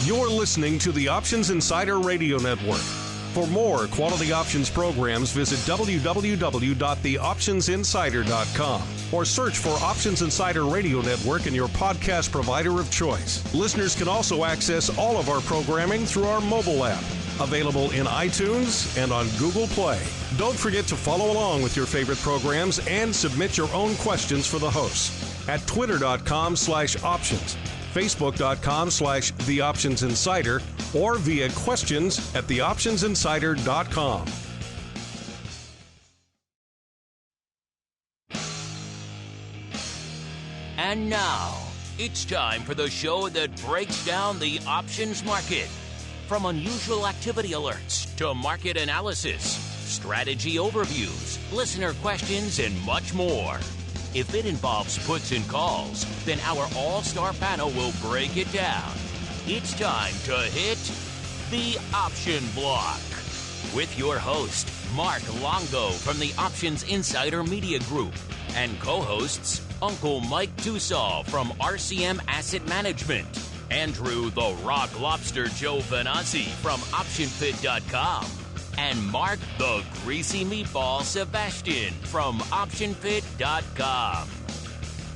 You're listening to the Options Insider Radio Network. For more quality options programs, visit www.theoptionsinsider.com or search for Options Insider Radio Network in your podcast provider of choice. Listeners can also access all of our programming through our mobile app, available in iTunes and on Google Play. Don't forget to follow along with your favorite programs and submit your own questions for the hosts at twitter.com/options, facebook.com/theoptionsinsider, or via questions at theoptionsinsider.com. And now, it's time for the show that breaks down the options market. From unusual activity alerts to market analysis, strategy overviews, listener questions, and much more. If it involves puts and calls, then our all-star panel will break it down. It's time to hit the Option Block with your host, Mark Longo from the Options Insider Media Group, and co-hosts Uncle Mike Tussaw from RCM Asset Management, Andrew the Rock Lobster Giovinazzi from OptionFit.com, and Mark the Greasy Meatball Sebastian from OptionFit.com.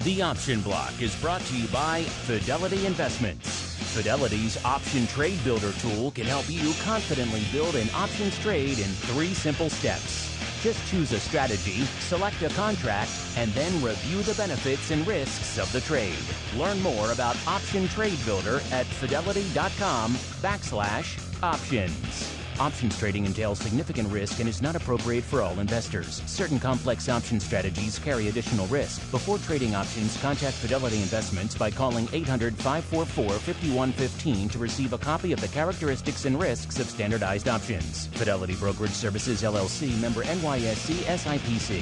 The Option Block is brought to you by Fidelity Investments. Fidelity's Option Trade Builder tool can help you confidently build an options trade in 3 simple steps. Just choose a strategy, select a contract, and then review the benefits and risks of the trade. Learn more about Option Trade Builder at fidelity.com/options. Options trading entails significant risk and is not appropriate for all investors. Certain complex option strategies carry additional risk. Before trading options, contact Fidelity Investments by calling 800-544-5115 to receive a copy of the characteristics and risks of standardized options. Fidelity Brokerage Services, LLC, member NYSE SIPC.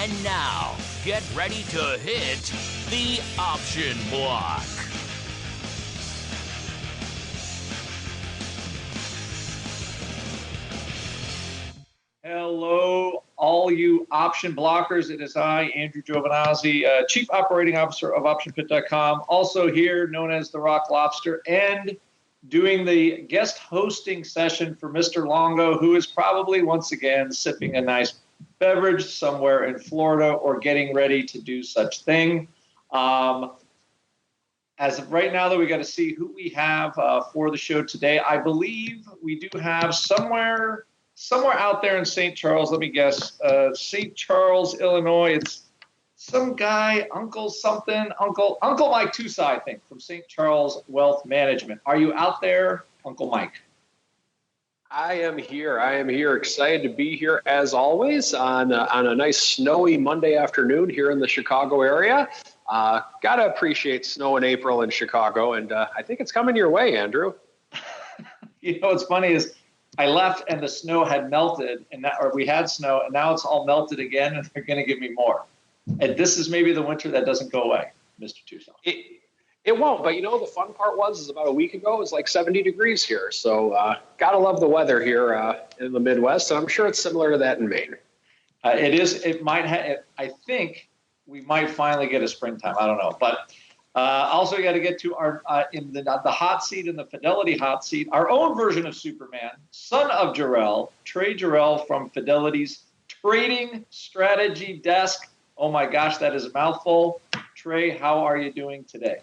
And now, get ready to hit the Option Block. Hello, all you option blockers. It is I, Andrew Giovinazzi, Chief Operating Officer of OptionFit.com, also here known as the Rock Lobster, and doing the guest hosting session for Mr. Longo, who is probably once again sipping a nice beverage somewhere in Florida or getting ready to do such thing. As of right now, though, we got to see who we have for the show today. I believe we do have somewhere out there in St. Charles, let me guess, St. Charles, Illinois. It's some guy, Uncle Mike Tussaw, I think, from St. Charles Wealth Management. Are you out there, Uncle Mike? I am here. Excited to be here as always on a nice snowy Monday afternoon here in the Chicago area. Gotta appreciate snow in April in Chicago, and I think it's coming your way, Andrew. You know what's funny is I left and the snow had melted, or we had snow, and now it's all melted again, and they're going to give me more. And this is maybe the winter that doesn't go away, Mr. Tussaw. It won't, but the fun part was about a week ago, it was like 70 degrees here. So gotta love the weather here in the Midwest, and I'm sure it's similar to that in Maine. It is. It might have. I think we might finally get a springtime. I don't know, but. Also, we got to get to our in the hot seat, in the Fidelity hot seat, our own version of Superman, son of Jarrell, Trey Jarrell from Fidelity's Trading Strategy Desk. Oh my gosh, that is a mouthful. Trey, how are you doing today?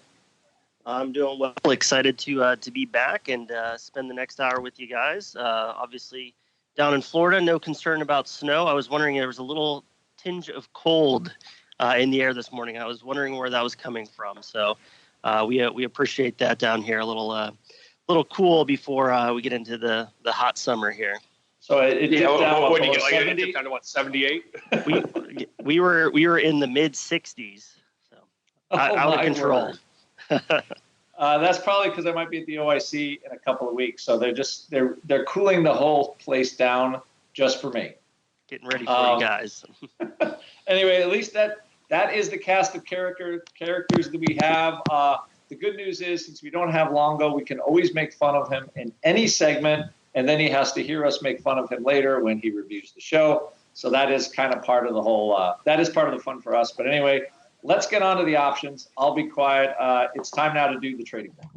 I'm doing well. Excited to be back and spend the next hour with you guys. Obviously, down in Florida, no concern about snow. I was wondering, there was a little tinge of cold in the air this morning. I was wondering where that was coming from. So we appreciate that down here. A little cool before we get into the hot summer here. So it dipped down. When you get it dipped down to what, 78? we were in the mid 60s. So out of control. That's probably because I might be at the OIC in a couple of weeks. So they're cooling the whole place down just for me. Getting ready for you guys. Anyway, at least that is the cast of characters that we have. The good news is, since we don't have Longo, we can always make fun of him in any segment, and then he has to hear us make fun of him later when he reviews the show. So that is kind of part of the whole, that is part of the fun for us. But anyway, let's get on to the options. I'll be quiet. It's time now to do the trading thing.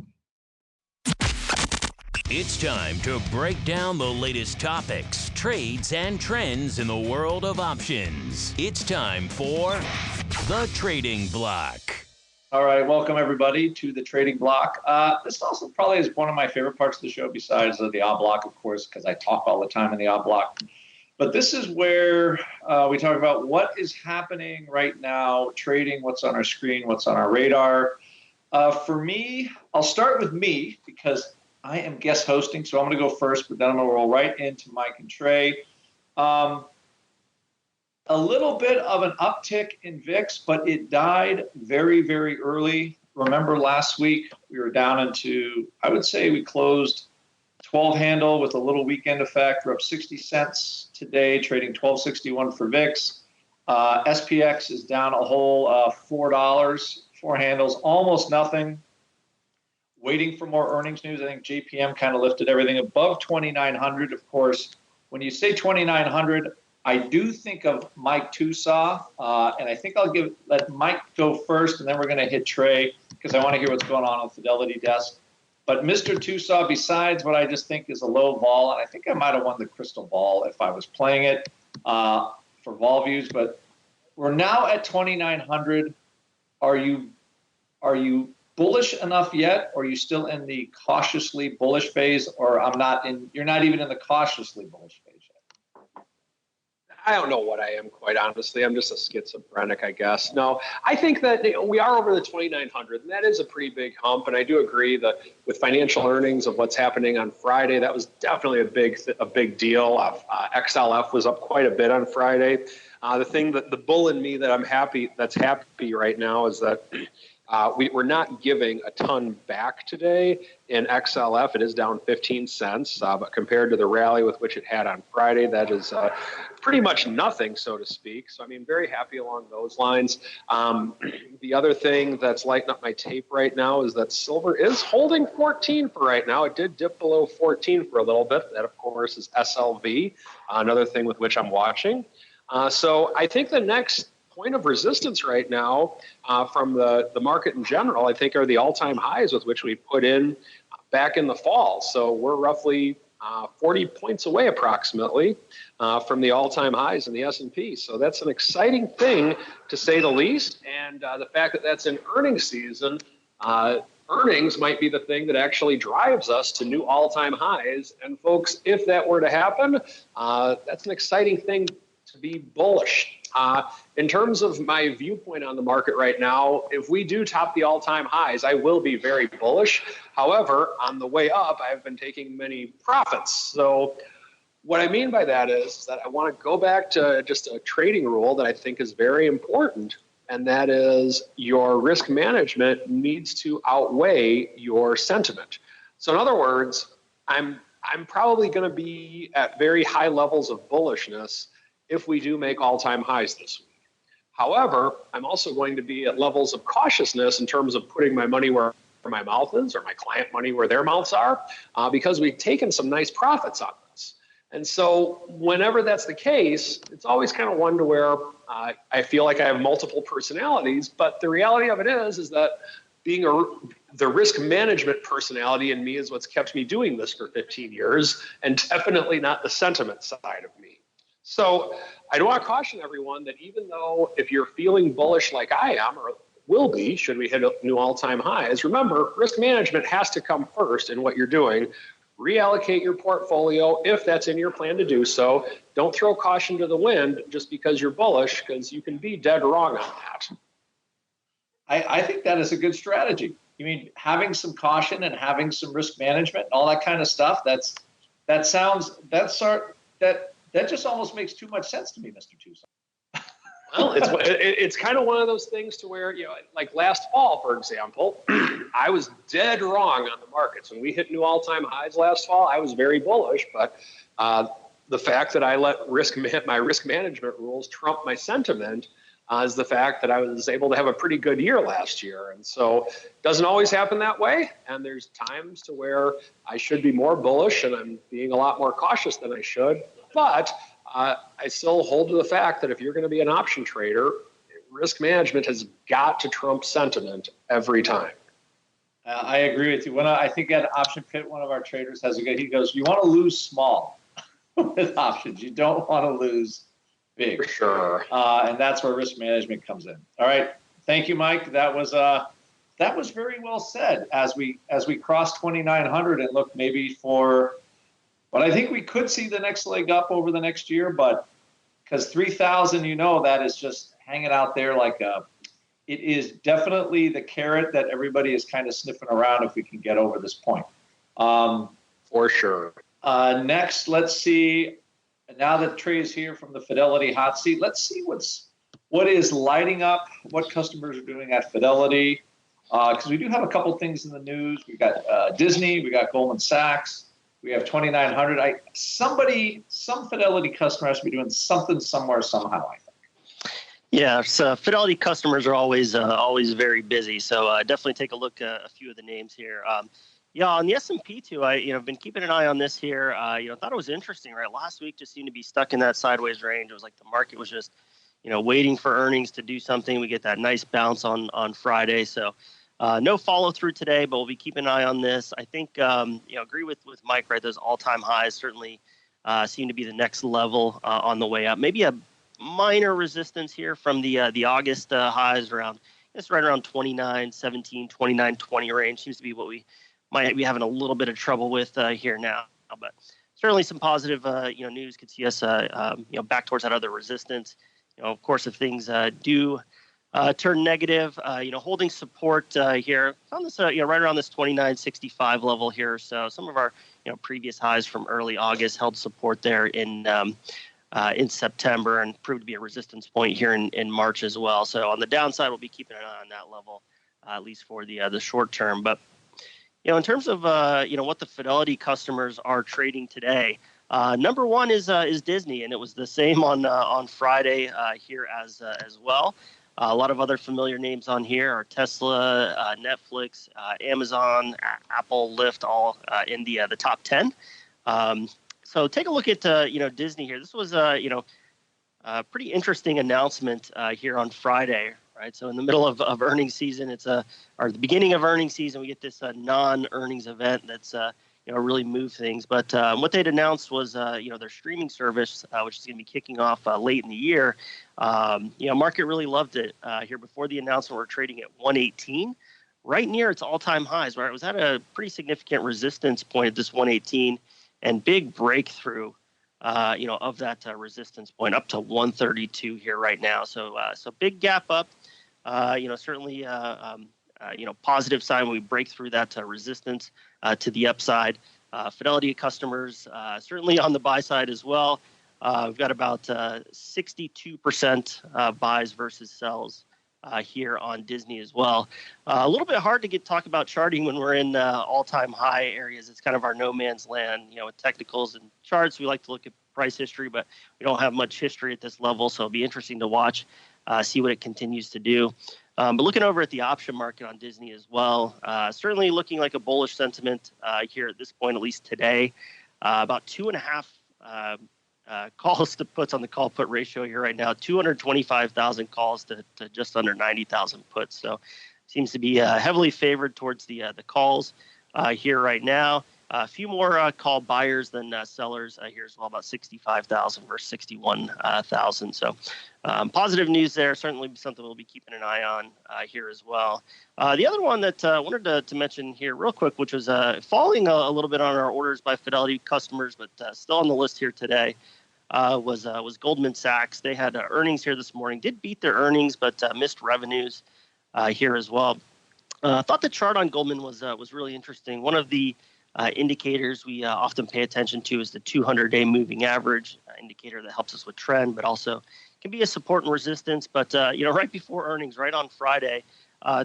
It's time to break down the latest topics, trades, and trends in the world of options. It's time for The Trading Block. All right, welcome everybody to The Trading Block. This also probably is one of my favorite parts of the show besides the odd block, of course, because I talk all the time in the odd block. But this is where we talk about what is happening right now, trading, what's on our screen, what's on our radar. For me, I'll start with me because I am guest hosting, so I'm going to go first, but then I'm going to roll right into Mike and Trey. A little bit of an uptick in VIX, but it died very, very early. Remember last week we were down into, I would say we closed 12 handle with a little weekend effect. We're up 60 cents today, trading 12.61 for VIX. SPX is down a whole $4, 4 handles, almost nothing. Waiting for more earnings news. I think JPM kind of lifted everything above 2,900. Of course, when you say 2,900, I do think of Mike Tusaw, and I think I'll let Mike go first, and then we're going to hit Trey because I want to hear what's going on Fidelity Desk. But Mr. Tusaw, besides what I just think is a low vol, and I think I might have won the crystal ball if I was playing it for vol views, but we're now at 2,900. Are you bullish enough yet, or are you still in the cautiously bullish phase, or you're not even in the cautiously bullish phase yet? I don't know what I am, quite honestly. I'm just a schizophrenic, I guess. No, I think that we are over the 2,900, and that is a pretty big hump. And I do agree that with financial earnings of what's happening on Friday, that was definitely a big deal. XLF was up quite a bit on Friday. The bull in me that's happy right now is that we're not giving a ton back today in XLF. It is down 15 cents, but compared to the rally with which it had on Friday, that is pretty much nothing, so to speak. So, very happy along those lines. The other thing that's lighting up my tape right now is that silver is holding 14 for right now. It did dip below 14 for a little bit. That, of course, is SLV, another thing with which I'm watching. So I think the next point of resistance right now from the market in general, I think, are the all-time highs with which we put in back in the fall. So we're roughly 40 points away approximately from the all-time highs in the S&P. So that's an exciting thing, to say the least. And the fact that that's in earnings season, earnings might be the thing that actually drives us to new all-time highs. And folks, if that were to happen, that's an exciting thing to be bullish. In terms of my viewpoint on the market right now, if we do top the all-time highs, I will be very bullish. However, on the way up, I've been taking many profits. So what I mean by that is that I want to go back to just a trading rule that I think is very important, and that is your risk management needs to outweigh your sentiment. So in other words, I'm probably going to be at very high levels of bullishness if we do make all-time highs this week. However, I'm also going to be at levels of cautiousness in terms of putting my money where my mouth is, or my client money where their mouths are, because we've taken some nice profits on this. And so whenever that's the case, it's always kind of one to where I feel like I have multiple personalities, but the reality of it is that being the risk management personality in me is what's kept me doing this for 15 years, and definitely not the sentiment side of me. So I do want to caution everyone that even though if you're feeling bullish like I am, or will be, should we hit new all-time highs, remember, risk management has to come first in what you're doing. Reallocate your portfolio if that's in your plan to do so. Don't throw caution to the wind just because you're bullish, because you can be dead wrong on that. I think that is a good strategy. You mean having some caution and having some risk management and all that kind of stuff? That just almost makes too much sense to me, Mr. Tucson. Well, it's kind of one of those things to where, like last fall, for example, I was dead wrong on the markets. When we hit new all-time highs last fall, I was very bullish, but the fact that I let my risk management rules trump my sentiment is the fact that I was able to have a pretty good year last year. And so it doesn't always happen that way. And there's times to where I should be more bullish and I'm being a lot more cautious than I should. But I still hold to the fact that if you're going to be an option trader, risk management has got to trump sentiment every time. I agree with you. When I think at Option Pit, one of our traders has he goes, you want to lose small with options. You don't want to lose big. For sure. And that's where risk management comes in. All right. Thank you, Mike. That was very well said as we cross 2,900 and look maybe for what I think we could see the next leg up over the next year, but because 3,000, that is just hanging out there it is definitely the carrot that everybody is kind of sniffing around if we can get over this point. For sure. Next, let's see. Now that Trey's here from the Fidelity hot seat, let's see what is lighting up, what customers are doing at Fidelity. Because we do have a couple things in the news. We got Disney, we got Goldman Sachs, we have 2,900. Some Fidelity customer has to be doing something somewhere somehow, I think. Yeah, so Fidelity customers are always very busy. So definitely take a look at a few of the names here. On the S&P too, I've been keeping an eye on this here. Thought it was interesting. Right, last week just seemed to be stuck in that sideways range. It was like the market was just waiting for earnings to do something. We get that nice bounce on Friday. So no follow through today, but we'll be keeping an eye on this. I think agree with Mike. Right, those all-time highs certainly seem to be the next level on the way up. Maybe a minor resistance here from the August highs around, it's right around 29.17, 29.20 range. Seems to be what we might be having a little bit of trouble with here now. But certainly some positive news could see us back towards that other resistance. Of course, if things do turn negative, holding support here. Found this right around this 29.65 level here. So some of our previous highs from early August held support there in September and proved to be a resistance point here in March as well. So on the downside, we'll be keeping an eye on that level, at least for the short term. But in terms of what the Fidelity customers are trading today, number one is Disney, and it was the same on Friday here as well. A lot of other familiar names on here are Tesla, Netflix, Amazon, Apple, Lyft, all in the top 10. So take a look at Disney here. This was a pretty interesting announcement here on Friday, right? So in the middle of earnings season, or the beginning of earnings season, we get this non-earnings event that's really moved things. But what they'd announced was their streaming service, which is going to be kicking off late in the year. Market really loved it here. Before the announcement, we're trading at 118, right near its all-time highs. Right, it was at a pretty significant resistance point at this 118. And big breakthrough, of that resistance point up to 132 here right now. So big gap up. Certainly, positive sign when we break through that resistance to the upside. Fidelity customers certainly on the buy side as well. We've got about 62% buys versus sells here on Disney as well. A little bit hard to talk about charting when we're in all-time high areas. It's kind of our no man's land, with technicals and charts. We like to look at price history, but we don't have much history at this level. So it'll be interesting to watch, see what it continues to do. But looking over at the option market on Disney as well, certainly looking like a bullish sentiment here at this point, at least today. About 2.5 calls to puts on the call put ratio here right now, 225,000 calls to just under 90,000 puts. So seems to be heavily favored towards the calls here right now. A few more call buyers than sellers here as well, about 65,000 versus 61,000. So positive news there. Certainly something we'll be keeping an eye on here as well. The other one that I wanted to mention here real quick, which was falling a little bit on our orders by Fidelity customers, but still on the list here today, was Goldman Sachs. They had earnings here this morning, did beat their earnings, but missed revenues here as well. I thought the chart on Goldman was really interesting. One of the indicators we often pay attention to is the 200-day moving average indicator that helps us with trend, but also can be a support and resistance. But right before earnings, right on Friday,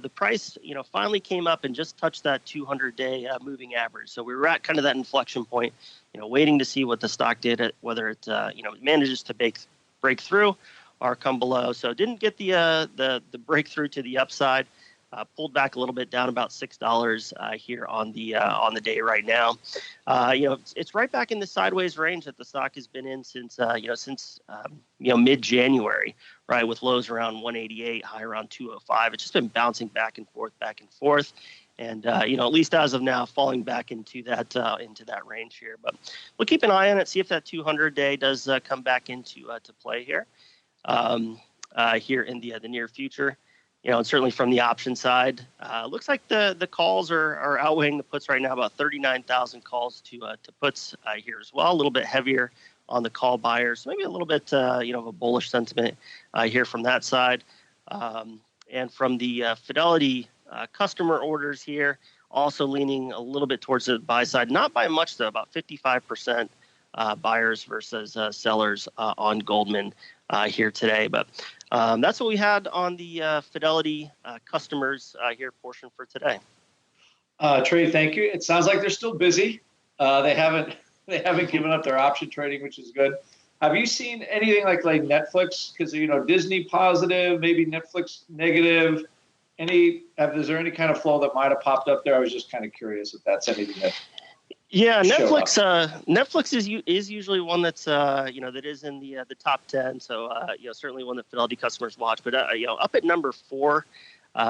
the price finally came up and just touched that 200-day moving average. So we were at kind of that inflection point, waiting to see what the stock did, whether it manages to break through or come below. So didn't get the breakthrough to the upside. Pulled back a little bit, down about $6 here on the day right now. It's right back in the sideways range that the stock has been in since mid-January, right, with lows around 188, high around 205. It's just been bouncing back and forth. And at least as of now, falling back into that range here. But we'll keep an eye on it, see if that 200-day does come back into to play here here in the near future. And certainly from the option side, looks like the calls are outweighing the puts right now. About 39,000 calls to puts here as well. A little bit heavier on the call buyers, so maybe a little bit of a bullish sentiment here from that side. And from the Fidelity customer orders here, also leaning a little bit towards the buy side, not by much though, about 55% buyers versus sellers on Goldman here today. But that's what we had on the Fidelity customers here portion for today. Trey, thank you. It sounds like they're still busy. They haven't given up their option trading, which is good. Have you seen anything like Netflix? Because Disney positive, maybe Netflix negative. Is there any kind of flow that might have popped up there? I was just kind of curious if that's anything that. Yeah, Netflix. Netflix is usually one that's that is in the top 10. So certainly one that Fidelity customers watch. But up at number 4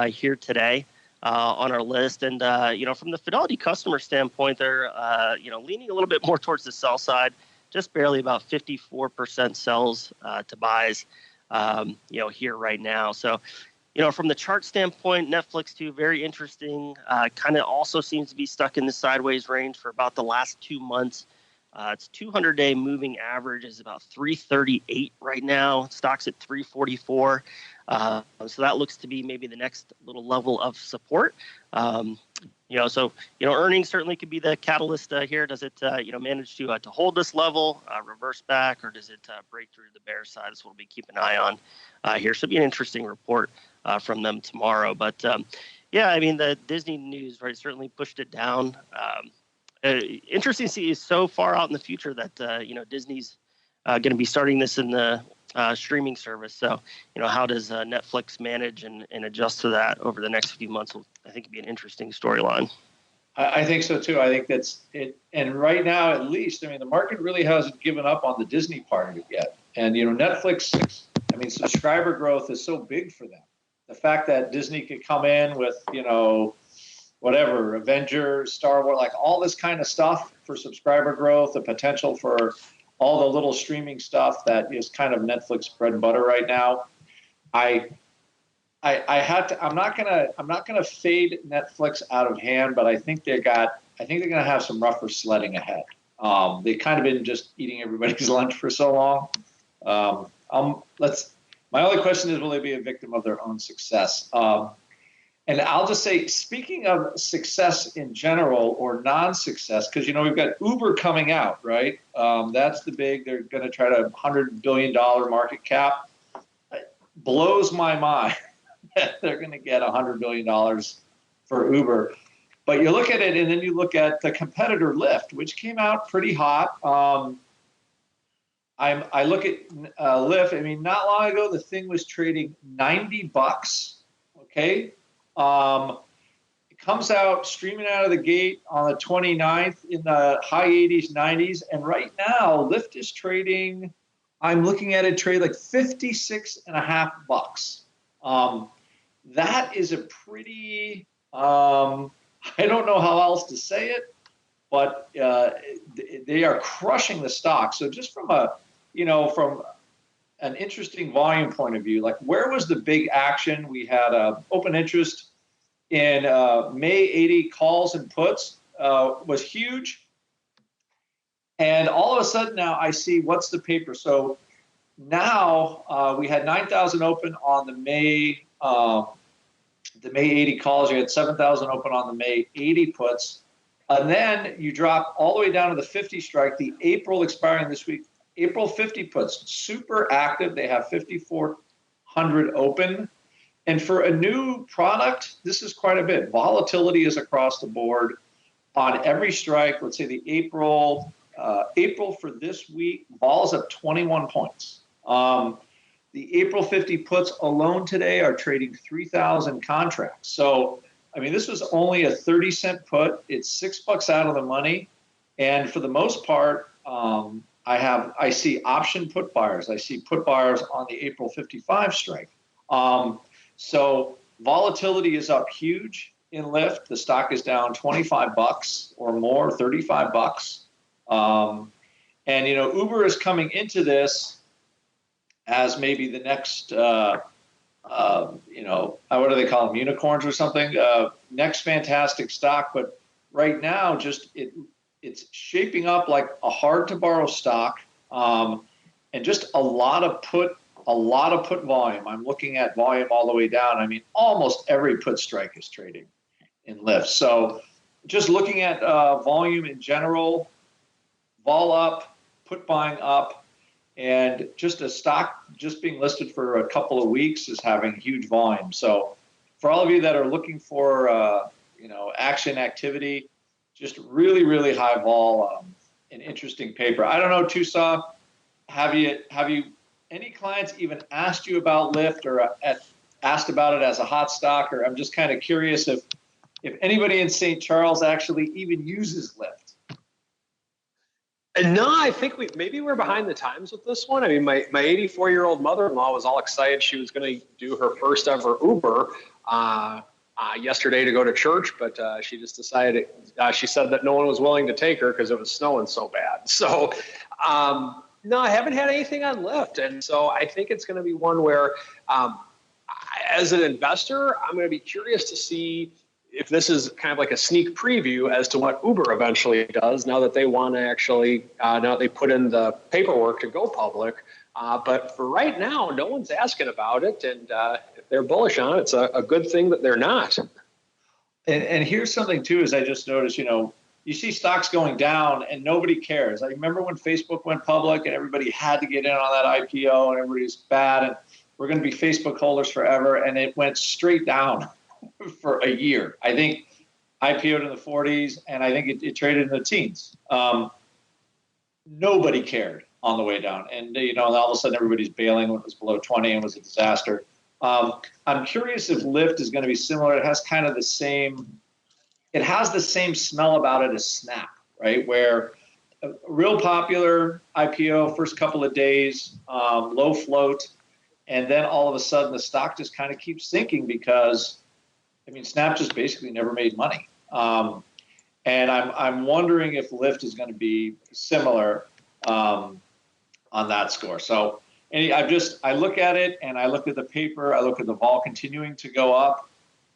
here today on our list, and from the Fidelity customer standpoint, they're leaning a little bit more towards the sell side, just barely about 54% sells to buys here right now. So. From the chart standpoint, Netflix too, very interesting. Kind of also seems to be stuck in the sideways range for about the last 2 months. Its 200-day moving average is about 338 right now. Stock's at 344. So that looks to be maybe the next little level of support. Earnings certainly could be the catalyst here. Does it, manage to hold this level, reverse back, or does it break through the bear side? That's what we'll be keeping an eye on here. Should be an interesting report from them tomorrow. But the Disney news, right, certainly pushed it down. Interesting to see is so far out in the future that Disney's going to be starting this in the streaming service. So how does Netflix manage and adjust to that over the next few months? Will, I think, be an interesting storyline. I think so too. I think that's it. And right now, at least, the market really hasn't given up on the Disney part of it yet. And Netflix, subscriber growth is so big for them. The fact that Disney could come in with, whatever, Avengers, Star Wars, like all this kind of stuff for subscriber growth, the potential for all the little streaming stuff that is kind of Netflix bread and butter right now. I'm not gonna fade Netflix out of hand, but I think they're gonna have some rougher sledding ahead. They've kind of been just eating everybody's lunch for so long. My only question is, will they be a victim of their own success? And I'll just say, speaking of success in general or non-success, because, we've got Uber coming out, right? That's the big, they're going to try to $100 billion market cap. It blows my mind that they're going to get $100 billion for Uber. But you look at it, and then you look at the competitor Lyft, which came out pretty hot. I look at Lyft. Not long ago, the thing was trading $90. Okay. It comes out streaming out of the gate on the 29th in the high 80s, 90s. And right now, Lyft is trading, I'm looking at it trade like $56.50. That is a pretty, I don't know how else to say it, but they are crushing the stock. So just from from an interesting volume point of view, like where was the big action? We had open interest in May 80 calls and puts was huge. And all of a sudden now I see what's the paper. So now we had 9,000 open on the May 80 calls. You had 7,000 open on the May 80 puts. And then you drop all the way down to the 50 strike, the April expiring this week. April 50 puts, super active. They have 5,400 open. And for a new product, this is quite a bit. Volatility is across the board on every strike. Let's say the April for this week, vol is up 21 points. The April 50 puts alone today are trading 3,000 contracts. So, this was only a 30-cent put. It's $6 out of the money. And for the most part, I see option put buyers. I see put buyers on the April 55 strike. So volatility is up huge. in Lyft. The stock is down $25 or more, $35. And, Uber is coming into this as maybe the next, what do they call them, unicorns or something? Next fantastic stock. But right now, it's shaping up like a hard to borrow stock, and just a lot of put volume. I'm looking at volume all the way down. I mean, almost every put strike is trading in Lyft. So just looking at volume in general, vol up, put buying up, and just a stock just being listed for a couple of weeks is having huge volume. So for all of you that are looking for action activity, just really, really high vol, an interesting paper. I don't know, Tusa, have you any clients even asked you about Lyft or asked about it as a hot stock? Or I'm just kind of curious if anybody in St. Charles actually even uses Lyft. No, I think we're behind the times with this one. I mean, my 84-year-old mother-in-law was all excited. She was going to do her first ever Uber yesterday to go to church, but she just decided, she said that no one was willing to take her because it was snowing so bad. So, no, I haven't had anything on Lyft. And so I think it's going to be one where, as an investor, I'm going to be curious to see if this is kind of like a sneak preview as to what Uber eventually does now that they want to actually, now that they put in the paperwork to go public. But for right now, no one's asking about it. And if they're bullish on it, it's a good thing that they're not. And here's something, too, is I just noticed, you see stocks going down and nobody cares. I remember when Facebook went public and everybody had to get in on that IPO and everybody's bad and we're going to be Facebook holders forever. And it went straight down for a year. I think IPO'd in the 40s and I think it traded in the teens. Nobody cared on the way down. And, all of a sudden everybody's bailing when it was below 20 and was a disaster. I'm curious if Lyft is going to be similar. It has kind of the same smell about it as Snap, right? Where a real popular IPO, first couple of days, low float, and then all of a sudden the stock just kind of keeps sinking because, Snap just basically never made money. And I'm wondering if Lyft is going to be similar on that score. So I look at it and I look at the paper, I look at the vol continuing to go up,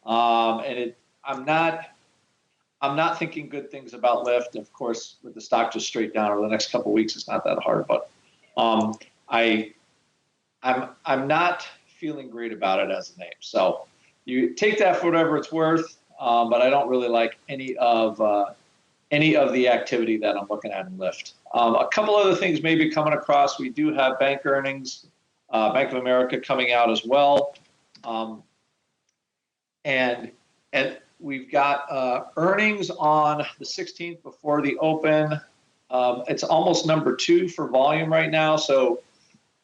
and I'm not thinking good things about Lyft. Of course, with the stock just straight down over the next couple of weeks, it's not that hard. But I'm not feeling great about it as a name. So you take that for whatever it's worth. But I don't really like any of the activity that I'm looking at in Lyft. A couple other things maybe coming across. We do have bank earnings, Bank of America coming out as well, and we've got earnings on the 16th before the open. It's almost number 2 for volume right now. So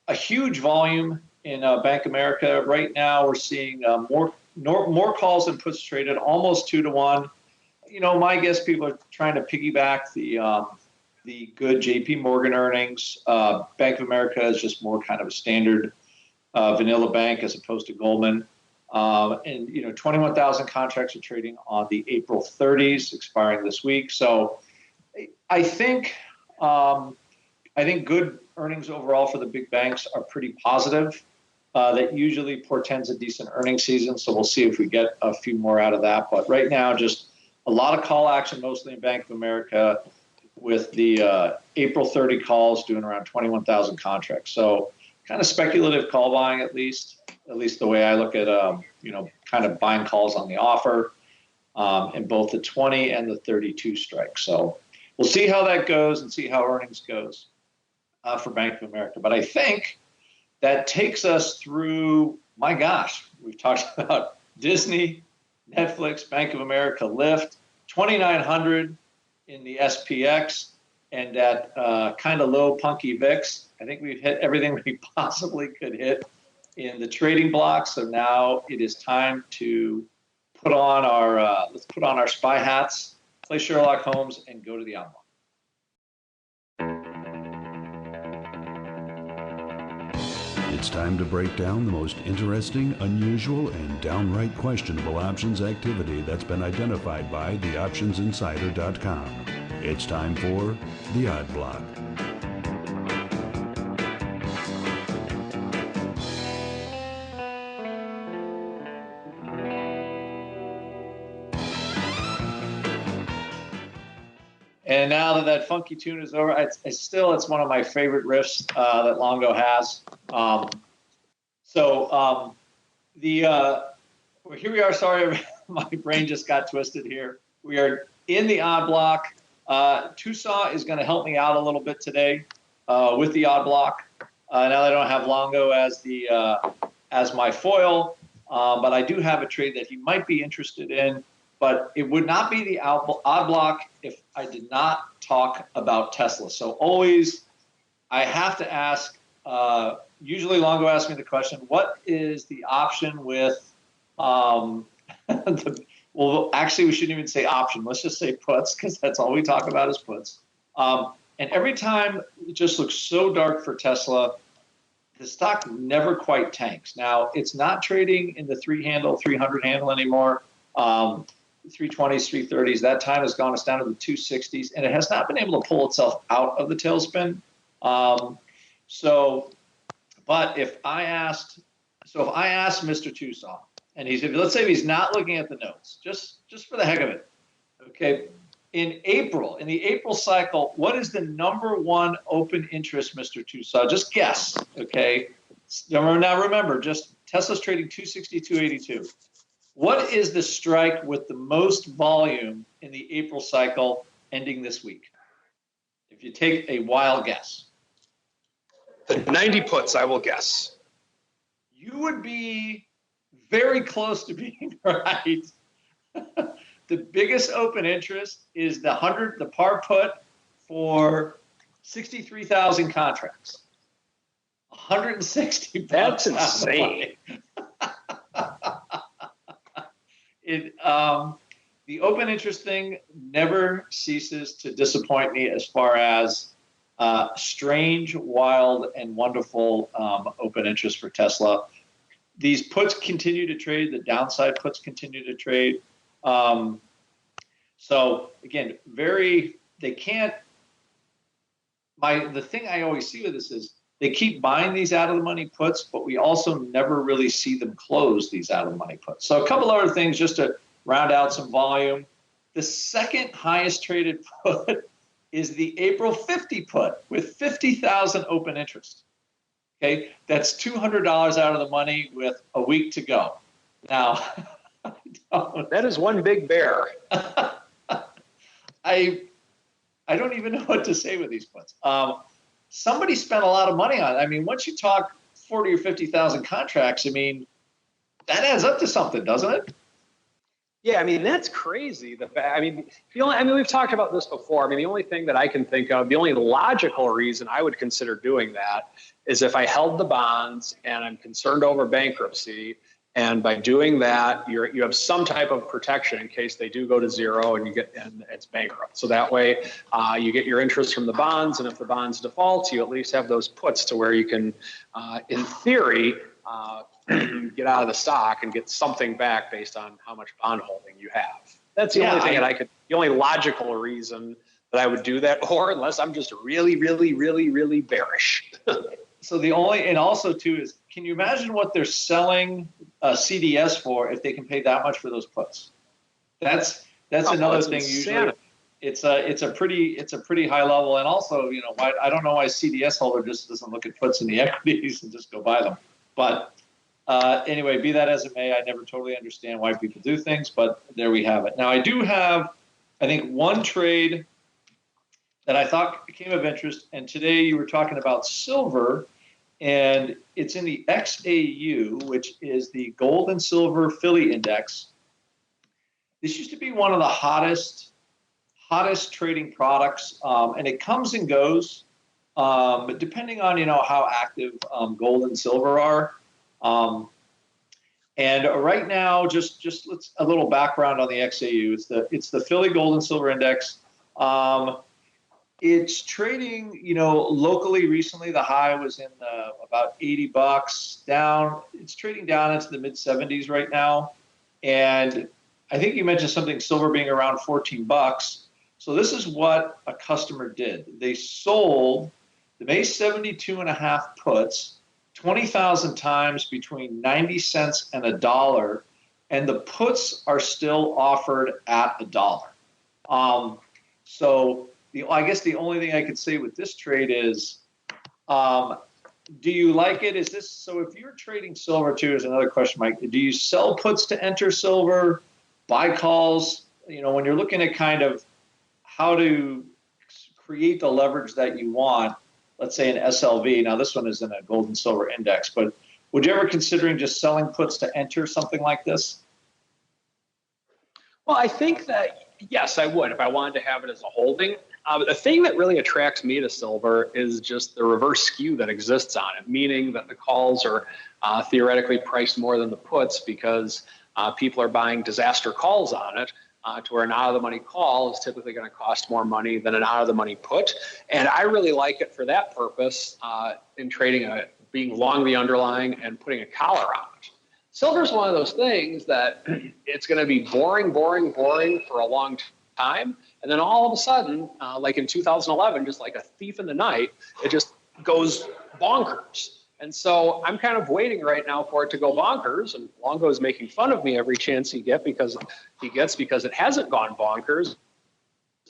a huge volume in Bank of America. Right now we're seeing more calls than puts traded, almost 2-to-1. My guess people are trying to piggyback the good JP Morgan earnings. Bank of America is just more kind of a standard vanilla bank as opposed to Goldman. And 21,000 contracts are trading on the April 30s, expiring this week. So I think good earnings overall for the big banks are pretty positive. That usually portends a decent earnings season. So we'll see if we get a few more out of that. But right now, just a lot of call action, mostly in Bank of America, with the April 30 calls doing around 21,000 contracts. So kind of speculative call buying, at least the way I look at, kind of buying calls on the offer in both the 20 and the 32 strike. So we'll see how that goes and see how earnings goes for Bank of America. But I think that takes us through, my gosh, we've talked about Disney, Netflix, Bank of America, Lyft, 2,900 in the SPX, and at kind of low punky VIX. I think we've hit everything we possibly could hit in the trading block. So now it is time to put on our spy hats, play Sherlock Holmes, and go to the outline. The It's time to break down the most interesting, unusual, and downright questionable options activity that's been identified by theoptionsinsider.com. It's time for the Odd Block. And now that funky tune is over, it's one of my favorite riffs that Longo has. Here we are. Sorry, my brain just got twisted here. We are in the odd block. Tucson is going to help me out a little bit today with the odd block. Now that I don't have Longo as my foil, but I do have a trade that he might be interested in. But it would not be the odd block if I did not talk about Tesla. So always, I have to ask. Usually, Longo asks me the question, "What is the option with?" Well, actually, we shouldn't even say option. Let's just say puts, because that's all we talk about is puts. And every time it just looks so dark for Tesla, the stock never quite tanks. Now, it's not trading in the 300 handle anymore. 320s, 330s. That time has gone us down to the 260s, and it has not been able to pull itself out of the tailspin. But if I asked Mr. Tucson, and let's say he's not looking at the notes, just for the heck of it, okay, in the April cycle, what is the number one open interest, Mr. Tucson? Just guess, okay? Now remember, just Tesla's trading 260, 282. What is the strike with the most volume in the April cycle ending this week? If you take a wild guess. The 90 puts, I will guess. You would be very close to being right. The biggest open interest is the par put for 63,000 contracts. 160 bucks. That's insane. The open interest thing never ceases to disappoint me as far as strange, wild, and wonderful open interest for Tesla. These puts continue to trade. The downside puts continue to trade. So again, they can't. The thing I always see with this is they keep buying these out of the money puts, but we also never really see them close these out of the money puts. So a couple other things just to round out some volume. The second highest traded put is the April 50 put with 50,000 open interest. Okay, that's $200 out of the money with a week to go. Now, that is one big bear. I don't even know what to say with these puts. Somebody spent a lot of money on it. I mean, once you talk 40 or 50,000 contracts, I mean, that adds up to something, doesn't it? Yeah, I mean, that's crazy. We've talked about this before. I mean, the only thing that I can think of, the only logical reason I would consider doing that is if I held the bonds and I'm concerned over bankruptcy. And by doing that, you have some type of protection in case they do go to zero and it's bankrupt. So that way, you get your interest from the bonds, and if the bonds default, you at least have those puts to where you can, in theory, get out of the stock and get something back based on how much bond holding you have. That's the only thing the only logical reason that I would do that, or unless I'm just really, really, really, really bearish. So and also too is, can you imagine what they're selling CDS for if they can pay that much for those puts? That's another thing. Usually, it's a pretty high level, and also I don't know why a CDS holder just doesn't look at puts in the equities and just go buy them. But anyway, be that as it may, I never totally understand why people do things, but there we have it. Now I do have, I think, one trade that I thought became of interest, and today you were talking about silver. And it's in the XAU, which is the gold and silver Philly index. This used to be one of the hottest trading products, and it comes and goes, depending on how active gold and silver are. And right now, just let's a little background on the XAU. It's the Philly Gold and Silver Index. It's trading, locally recently. The high was in about $80 down. It's trading down into the mid 70s right now. And I think you mentioned something, silver being around $14. So this is what a customer did. They sold the May 72.5 puts 20,000 times between 90 cents and $1. And the puts are still offered at $1. So I guess the only thing I could say with this trade is, do you like it? Is this, so if you're trading silver too, is another question, Mike, do you sell puts to enter silver, buy calls? When you're looking at kind of how to create the leverage that you want, let's say an SLV, now this one is in a gold and silver index, but would you ever considering just selling puts to enter something like this? Well, I think that, yes, I would if I wanted to have it as a holding. The thing that really attracts me to silver is just the reverse skew that exists on it, meaning that the calls are theoretically priced more than the puts because people are buying disaster calls on it, to where an out-of-the-money call is typically going to cost more money than an out-of-the-money put. And I really like it for that purpose in trading, being long the underlying and putting a collar on it. Silver is one of those things that it's going to be boring for a long time. And then all of a sudden, like in 2011, just like a thief in the night, it just goes bonkers. And so I'm kind of waiting right now for it to go bonkers. And Longo is making fun of me every chance he gets because it hasn't gone bonkers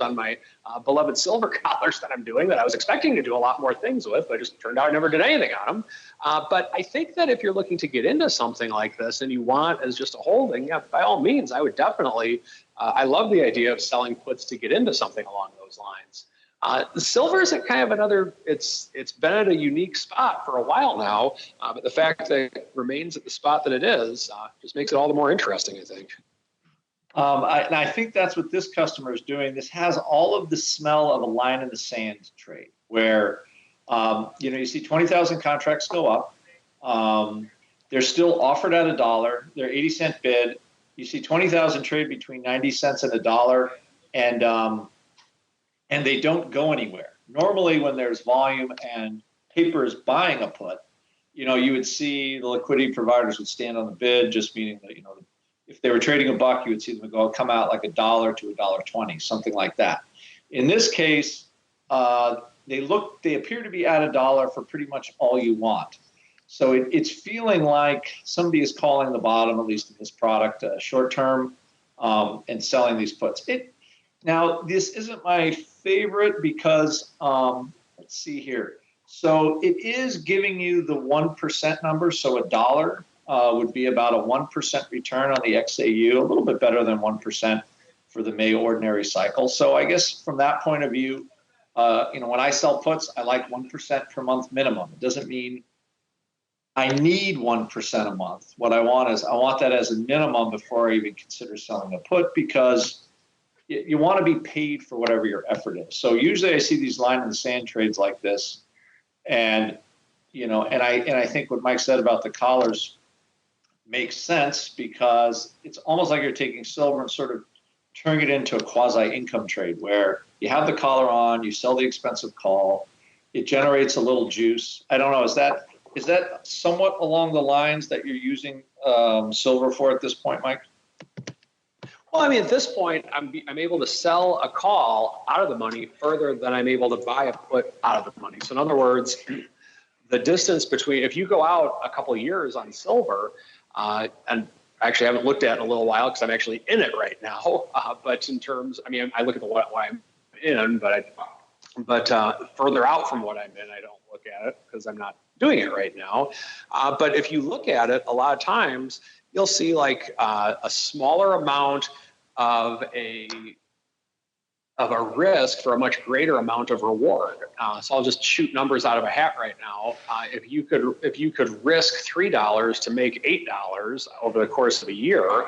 on my beloved silver collars that I'm doing that I was expecting to do a lot more things with, but it just turned out I never did anything on them. But I think that if you're looking to get into something like this and you want as just a holding, yeah, by all means, I would definitely, I love the idea of selling puts to get into something along those lines. The silver is at kind of another, it's been at a unique spot for a while now, but the fact that it remains at the spot that it is just makes it all the more interesting, I think. And I think that's what this customer is doing. This has all of the smell of a line in the sand trade where, you see 20,000 contracts go up. They're still offered at $1. They're 80-cent bid. You see 20,000 trade between 90 cents and $1, and they don't go anywhere. Normally when there's volume and paper is buying a put, you would see the liquidity providers would stand on the bid, just meaning that, if they were trading $1, you would see them come out like $1 to $1.20, something like that. In this case, they appear to be at $1 for pretty much all you want. So it's feeling like somebody is calling the bottom, at least in this product, short term, and selling these puts. Now, this isn't my favorite because, let's see here. So it is giving you the 1% number, so $1. Would be about a 1% return on the XAU, a little bit better than 1% for the May ordinary cycle. So I guess from that point of view, when I sell puts, I like 1% per month minimum. It doesn't mean I need 1% a month. What I want is I want that as a minimum before I even consider selling a put, because you want to be paid for whatever your effort is. So usually I see these line in the sand trades like this, and I think what Mike said about the collars makes sense, because it's almost like you're taking silver and sort of turning it into a quasi-income trade where you have the collar on, you sell the expensive call, it generates a little juice. I don't know, is that somewhat along the lines that you're using silver for at this point, Mike? Well, I mean, at this point, I'm able to sell a call out of the money further than I'm able to buy a put out of the money. So in other words, the distance between, if you go out a couple of years on silver, and actually I haven't looked at it in a little while because I'm actually in it right now. But in terms, I look at what I'm in, but further out from what I'm in, I don't look at it because I'm not doing it right now. But if you look at it, a lot of times you'll see like a smaller amount of a risk for a much greater amount of reward. So I'll just shoot numbers out of a hat right now. If you could risk $3 to make $8 over the course of a year,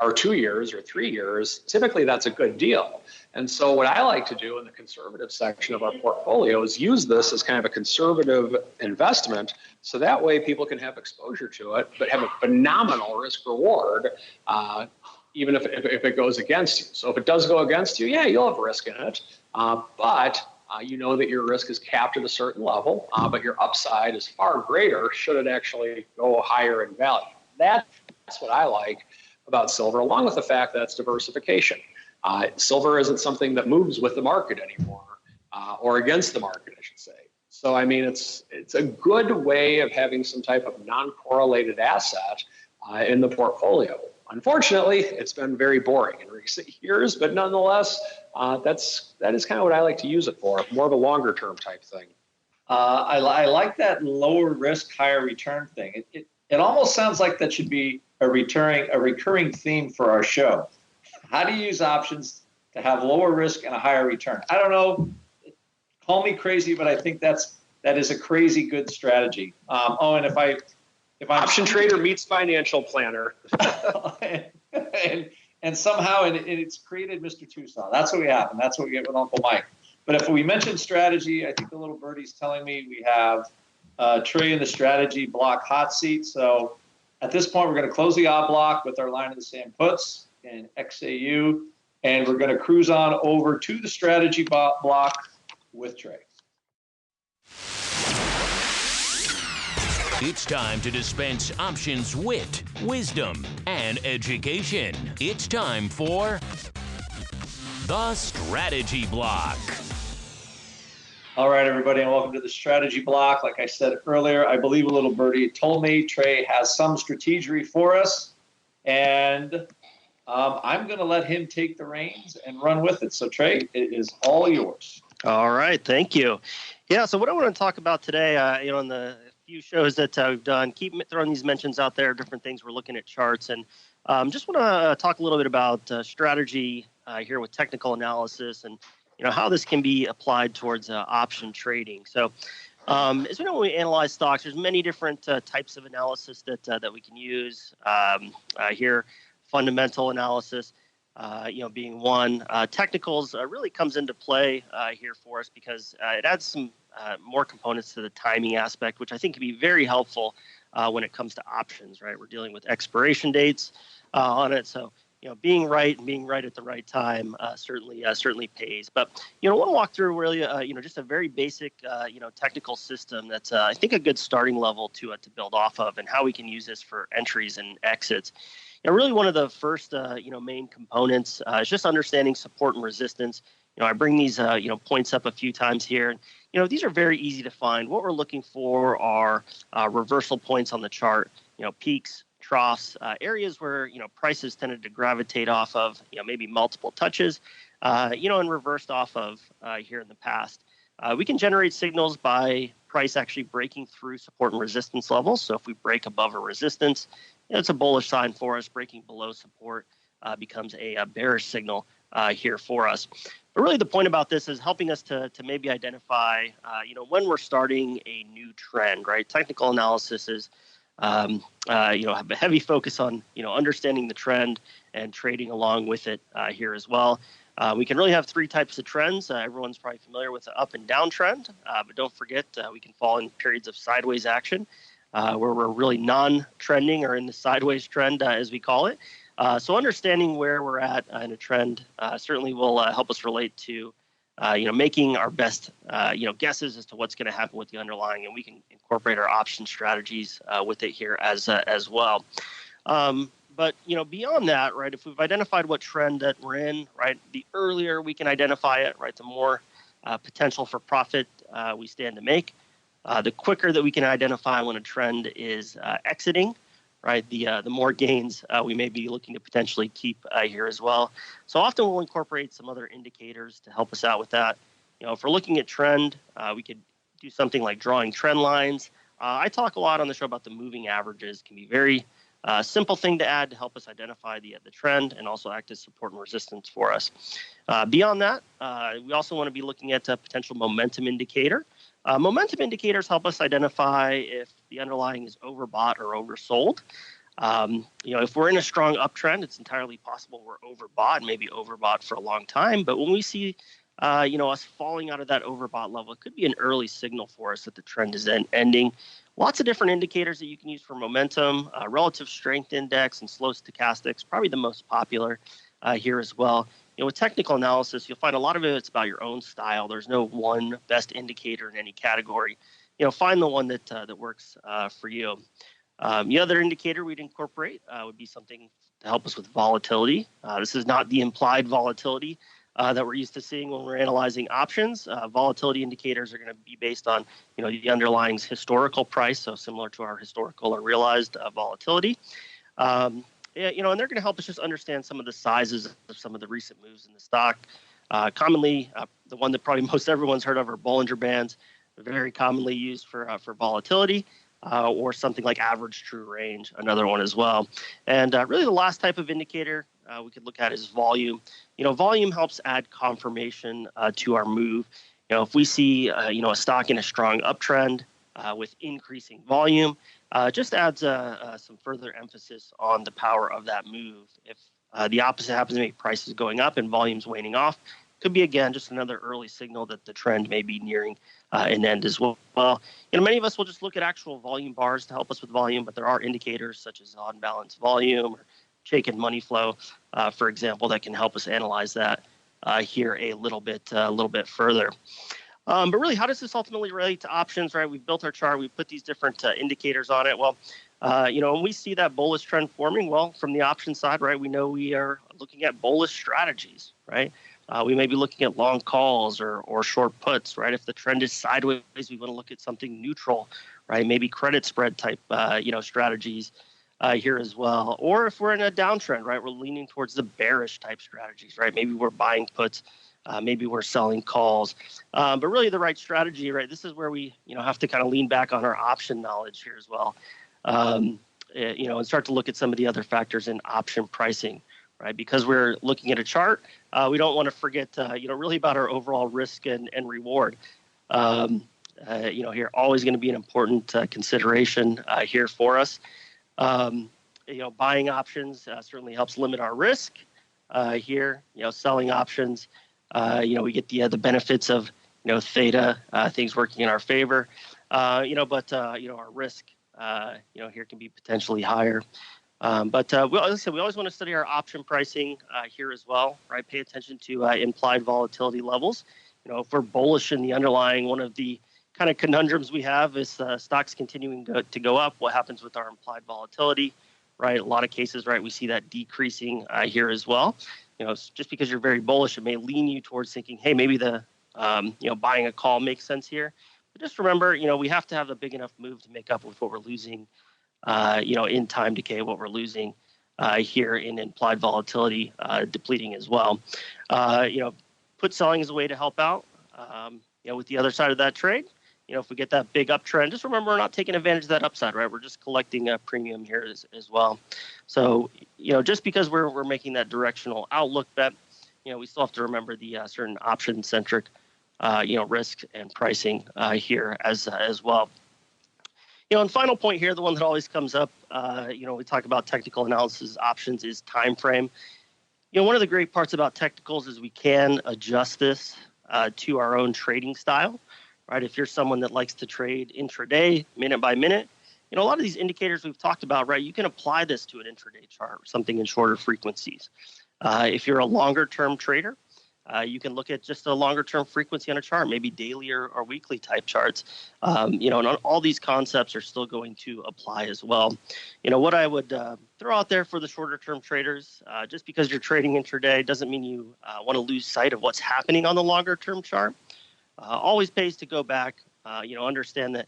or 2 years, or 3 years, typically that's a good deal. And so what I like to do in the conservative section of our portfolio is use this as kind of a conservative investment, so that way people can have exposure to it, but have a phenomenal risk reward. Even if it goes against you. So if it does go against you, yeah, you'll have risk in it. But You know that your risk is capped at a certain level, but your upside is far greater should it actually go higher in value. That's what I like about silver, along with the fact that it's diversification. Silver isn't something that moves with the market anymore, or against the market, I should say. So, I mean, it's a good way of having some type of non-correlated asset in the portfolio. Unfortunately, it's been very boring in recent years, but nonetheless, that is kind of what I like to use it for, more of a longer term type thing. I like that lower risk, higher return thing. It almost sounds like that should be a recurring theme for our show. How do you use options to have lower risk and a higher return? I don't know. Call me crazy, but I think that is a crazy good strategy. And if I'm option trader meets financial planner, and somehow it's created Mr. Tucson. That's what we have, and that's what we get with Uncle Mike. But if we mention strategy, I think the little birdie's telling me we have Trey in the strategy block hot seat. So at this point, we're going to close the odd block with our line of the sand puts in XAU, and we're going to cruise on over to the strategy block with Trey. It's time to dispense options wit, wisdom, and education. It's time for the Strategy Block. All right, everybody, and welcome to the Strategy Block. Like I said earlier, I believe a little birdie told me Trey has some strategery for us, and I'm going to let him take the reins and run with it. So, Trey, it is all yours. All right, thank you. Yeah, so what I want to talk about today, in the few shows that we've done, keep throwing these mentions out there, different things. We're looking at charts, and just want to talk a little bit about strategy here with technical analysis, and how this can be applied towards option trading. So, as we know, when we analyze stocks, there's many different types of analysis that we can use here. Fundamental analysis, being one. Technicals really comes into play here for us because it adds some more components to the timing aspect, which I think can be very helpful when it comes to options, right? We're dealing with expiration dates on it. So, being right at the right time certainly pays. But, I want to walk through really, just a very basic, technical system that's, I think, a good starting level to build off of, and how we can use this for entries and exits. Really one of the first, main components is just understanding support and resistance. I bring these, points up a few times here. These are very easy to find. What we're looking for are reversal points on the chart, peaks, troughs, areas where, prices tended to gravitate off of, maybe multiple touches, and reversed off of here in the past. We can generate signals by price actually breaking through support and resistance levels. So if we break above a resistance, it's a bullish sign for us. Breaking below support becomes a bearish signal here for us. But really the point about this is helping us to maybe identify, when we're starting a new trend, right? Technical analysis is, have a heavy focus on, understanding the trend and trading along with it here as well. We can really have three types of trends. Everyone's probably familiar with the up and down trend, but don't forget we can fall in periods of sideways action where we're really non-trending or in the sideways trend, as we call it. So understanding where we're at in a trend certainly will help us relate to, making our best, guesses as to what's going to happen with the underlying, and we can incorporate our option strategies with it here as well. But, beyond that, right, if we've identified what trend that we're in, right, the earlier we can identify it, right, the more potential for profit we stand to make. The quicker that we can identify when a trend is exiting, right, the more gains we may be looking to potentially keep here as well. So often we'll incorporate some other indicators to help us out with that. If we're looking at trend, we could do something like drawing trend lines. I talk a lot on the show about the moving averages. Can be very simple thing to add to help us identify the trend and also act as support and resistance for us. Beyond that, we also want to be looking at a potential momentum indicator. Momentum indicators help us identify if the underlying is overbought or oversold. If we're in a strong uptrend, it's entirely possible we're overbought, maybe overbought for a long time. But when we see, us falling out of that overbought level, it could be an early signal for us that the trend is ending. Lots of different indicators that you can use for momentum, relative strength index and slow stochastics, probably the most popular here as well. with technical analysis, you'll find a lot of it's about your own style. There's no one best indicator in any category. Find the one that works for you. The other indicator we'd incorporate would be something to help us with volatility. This is not the implied volatility that we're used to seeing when we're analyzing options. Volatility indicators are going to be based on, the underlying historical price, so similar to our historical or realized volatility. And they're going to help us just understand some of the sizes of some of the recent moves in the stock. Commonly, the one that probably most everyone's heard of are Bollinger Bands, very commonly used for volatility. Or something like average true range, another one as well. And really the last type of indicator we could look at is volume. Volume helps add confirmation to our move. If we see, a stock in a strong uptrend with increasing volume, just adds some further emphasis on the power of that move. If the opposite happens to make prices going up and volumes waning off, could be, again, just another early signal that the trend may be nearing an end as well. Many of us will just look at actual volume bars to help us with volume, but there are indicators such as on-balance volume or shaken money flow, for example, that can help us analyze that here a little bit further. But really, how does this ultimately relate to options, right? We've built our chart. We've put these different indicators on it. Well, when we see that bullish trend forming, well, from the option side, right, we know we are looking at bullish strategies, right? We may be looking at long calls or short puts, right? If the trend is sideways, we want to look at something neutral, right? Maybe credit spread type, strategies here as well. Or if we're in a downtrend, right, we're leaning towards the bearish type strategies, right? Maybe we're buying puts, maybe we're selling calls. But really the right strategy, right? This is where we, have to kind of lean back on our option knowledge here as well, and start to look at some of the other factors in option pricing. Right, because we're looking at a chart, we don't want to forget, really about our overall risk and reward. Here always going to be an important consideration here for us. Buying options certainly helps limit our risk here. Selling options, we get the benefits of theta, things working in our favor. But our risk, here can be potentially higher. But we always want to study our option pricing here as well, right? Pay attention to implied volatility levels. If we're bullish in the underlying, one of the kind of conundrums we have is stocks continuing to go up. What happens with our implied volatility, right? A lot of cases, right, we see that decreasing here as well. Just because you're very bullish, it may lean you towards thinking, hey, maybe the buying a call makes sense here. But just remember, we have to have a big enough move to make up with what we're losing. In time decay, what we're losing here in implied volatility depleting as well. Put selling is a way to help out, with the other side of that trade. If we get that big uptrend, just remember we're not taking advantage of that upside, right? We're just collecting a premium here as well. So, just because we're making that directional outlook bet, we still have to remember the certain option-centric, risk and pricing here as well. And final point here, the one that always comes up, we talk about technical analysis options is time frame. One of the great parts about technicals is we can adjust this to our own trading style, right? If you're someone that likes to trade intraday, minute by minute, a lot of these indicators we've talked about, right, you can apply this to an intraday chart, something in shorter frequencies. If you're a longer term trader, you can look at just a longer term frequency on a chart, maybe daily or weekly type charts. And all these concepts are still going to apply as well. What I would throw out there for the shorter term traders, just because you're trading intraday doesn't mean you want to lose sight of what's happening on the longer term chart. Always pays to go back, understand that,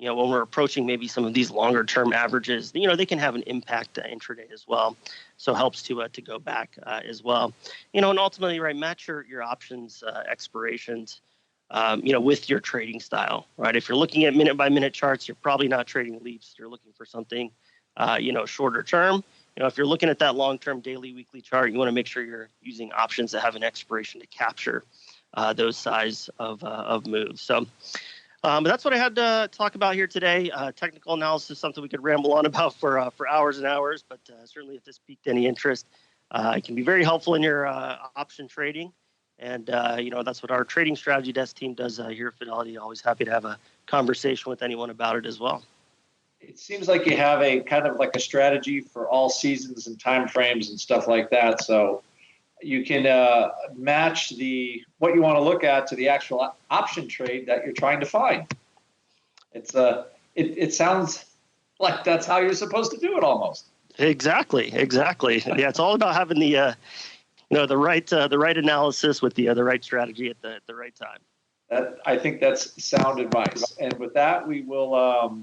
when we're approaching maybe some of these longer term averages, they can have an impact intraday as well. So helps to go back as well. And ultimately, right, match your options expirations, with your trading style, right? If you're looking at minute by minute charts, you're probably not trading leaps. You're looking for something, shorter term. If you're looking at that long term daily, weekly chart, you want to make sure you're using options that have an expiration to capture those size of moves. So. But that's what I had to talk about here today. Technical analysis, something we could ramble on about for hours and hours, but certainly if this piqued any interest, it can be very helpful in your option trading. And, that's what our trading strategy desk team does here at Fidelity. Always happy to have a conversation with anyone about it as well. It seems like you have a kind of like a strategy for all seasons and time frames and stuff like that. So, you can match what you want to look at to the actual option trade that you're trying to find. It sounds like that's how you're supposed to do it almost. Exactly. Yeah, it's all about having the the right analysis with the right strategy at the right time. I think that's sound advice. And with that, we will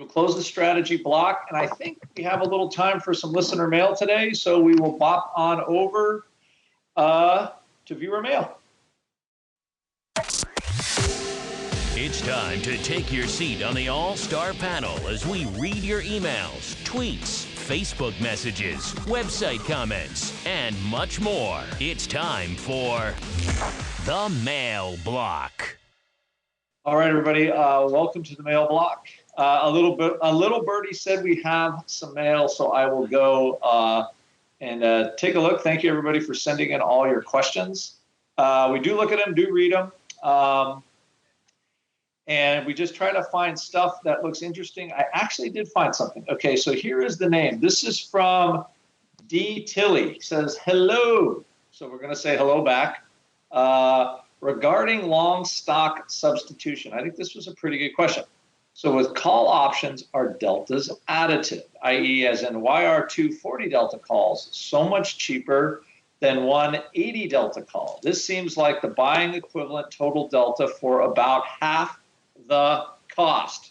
close the strategy block. And I think we have a little time for some listener mail today, so we will bop on over to viewer mail. It's time to take your seat on the All-Star panel as we read your emails, tweets, Facebook messages, website comments, and much more. It's time for the Mail Block. All right, everybody, welcome to the Mail Block. A little birdie said we have some mail, so I will go and take a look. Thank you, everybody, for sending in all your questions. We do look at them, do read them. And we just try to find stuff that looks interesting. I actually did find something. Okay, so here is the name. This is from D. Tilley. It says, hello. So we're going to say hello back. Regarding long stock substitution, I think this was a pretty good question. So with call options, are deltas additive, i.e. as in why are 240 delta calls so much cheaper than 180 delta call? This seems like the buying equivalent total delta for about half the cost.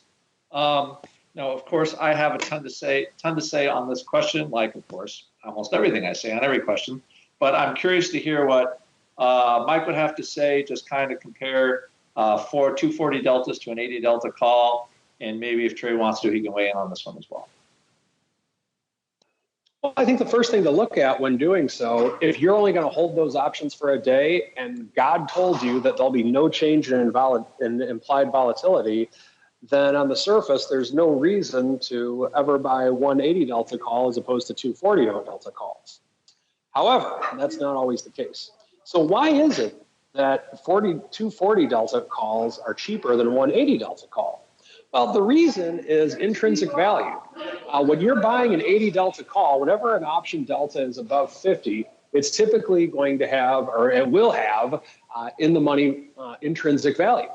Now, of course, I have a ton to say on this question, like, of course, almost everything I say on every question. But I'm curious to hear what Mike would have to say, just kind of compare 240 deltas to an 80 delta call. And maybe if Trey wants to, he can weigh in on this one as well. Well, I think the first thing to look at when doing so, if you're only going to hold those options for a day and God told you that there'll be no change in implied volatility, then on the surface, there's no reason to ever buy 180 delta call as opposed to 240 delta calls. However, that's not always the case. So why is it that 240 delta calls are cheaper than 180 delta call? Well, the reason is intrinsic value. When you're buying an 80 delta call, whenever an option delta is above 50, it's typically going to have, or it will have, in the money intrinsic value.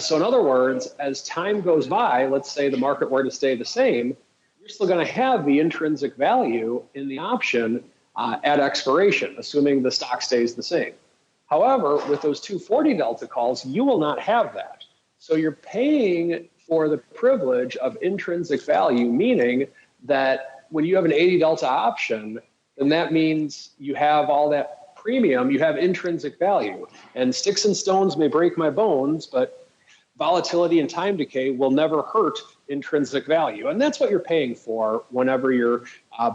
So in other words, as time goes by, let's say the market were to stay the same, you're still going to have the intrinsic value in the option at expiration, assuming the stock stays the same. However, with those 240 delta calls, you will not have that. So you're paying for the privilege of intrinsic value, meaning that when you have an 80 delta option, then that means you have all that premium, you have intrinsic value. And sticks and stones may break my bones, but volatility and time decay will never hurt intrinsic value. And that's what you're paying for whenever you're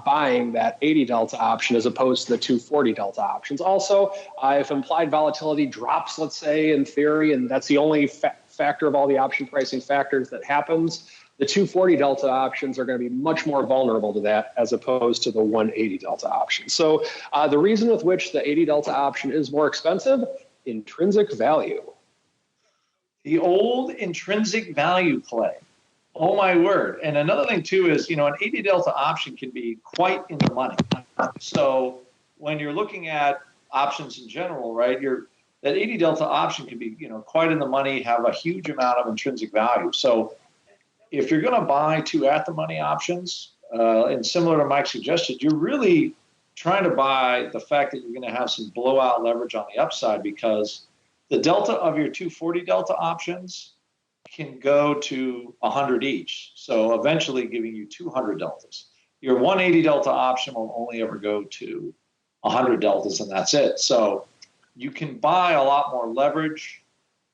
buying that 80 delta option as opposed to the 240 delta options. Also, if implied volatility drops, let's say, in theory, and that's the only factor of all the option pricing factors that happens, the 240 delta options are going to be much more vulnerable to that as opposed to the 180 delta option. So the reason with which the 80 delta option is more expensive, intrinsic value. The old intrinsic value play. Oh my word. And another thing too is, an 80 delta option can be quite in the money. So when you're looking at options in general, right, that 80 delta option can be, quite in the money, have a huge amount of intrinsic value. So if you're going to buy two at the money options, and similar to Mike suggested, you're really trying to buy the fact that you're going to have some blowout leverage on the upside, because the delta of your 240 delta options can go to 100 each. So eventually giving you 200 deltas. Your 180 delta option will only ever go to 100 deltas, and that's it. So you can buy a lot more leverage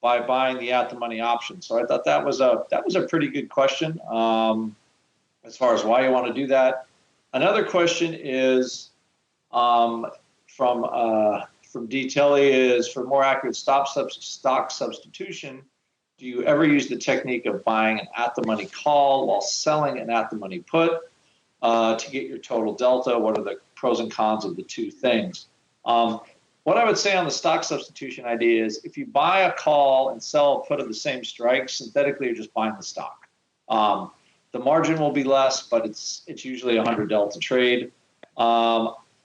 by buying the at the money option. So I thought that was a pretty good question as far as why you want to do that. Another question is from D. Tilley is, for more accurate stock substitution, do you ever use the technique of buying an at the money call while selling an at the money put to get your total delta? What are the pros and cons of the two things? What I would say on the stock substitution idea is, if you buy a call and sell a put of the same strike, synthetically you're just buying the stock. The margin will be less, but it's usually a 100 delta trade.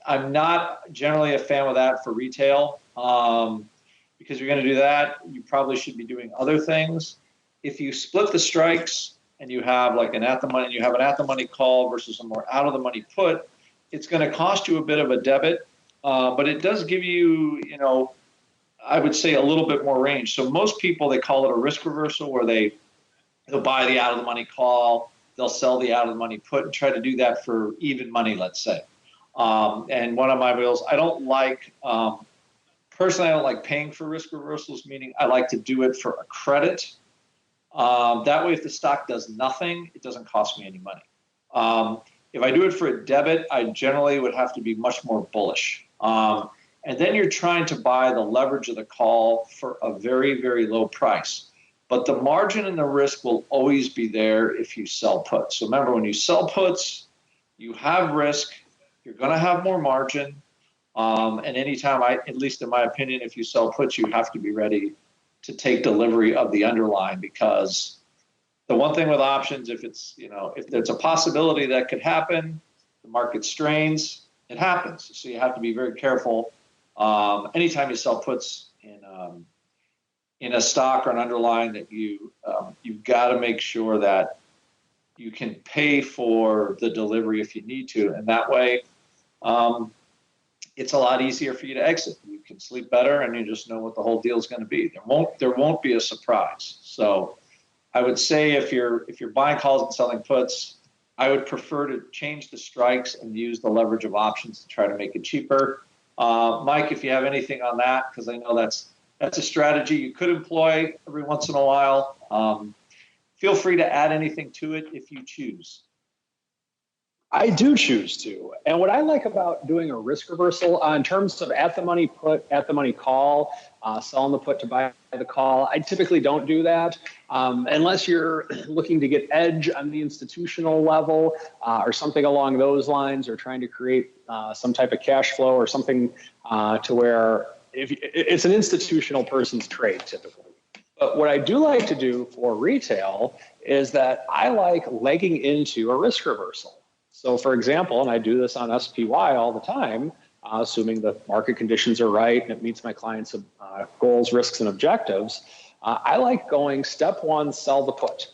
I'm not generally a fan of that for retail, because you're going to do that, you probably should be doing other things. If you split the strikes and you have like an at the money call versus a more out of the money put, it's going to cost you a bit of a debit, but it does give you, I would say a little bit more range. So most people, they call it a risk reversal, where they'll buy the out of the money call, they'll sell the out of the money put, and try to do that for even money, let's say. And one of my wheels, I don't like, personally, I don't like paying for risk reversals, meaning I like to do it for a credit. That way, if the stock does nothing, it doesn't cost me any money. If I do it for a debit, I generally would have to be much more bullish. And then you're trying to buy the leverage of the call for a very, very low price. But the margin and the risk will always be there if you sell puts. So remember, when you sell puts, you have risk. You're going to have more margin. And anytime, at least in my opinion, if you sell puts, you have to be ready to take delivery of the underlying, because the one thing with options, if there's a possibility that could happen, the market strains, it happens. So you have to be very careful. Anytime you sell puts in a stock or an underlying, that you've got to make sure that you can pay for the delivery if you need to, and that way it's a lot easier for you to exit. You can sleep better, and you just know what the whole deal is going to be. There won't be a surprise. So I would say if you're buying calls and selling puts, I would prefer to change the strikes and use the leverage of options to try to make it cheaper. Mike, if you have anything on that, because I know that's a strategy you could employ every once in a while. Feel free to add anything to it if you choose. I do choose to. And what I like about doing a risk reversal in terms of at the money put, at the money call, selling the put to buy the call, I typically don't do that unless you're looking to get edge on the institutional level or something along those lines, or trying to create some type of cash flow or something to where it's an institutional person's trade typically. But what I do like to do for retail is that I like legging into a risk reversal. So for example, and I do this on SPY all the time, assuming the market conditions are right and it meets my clients' goals, risks, and objectives, I like going step one, sell the put,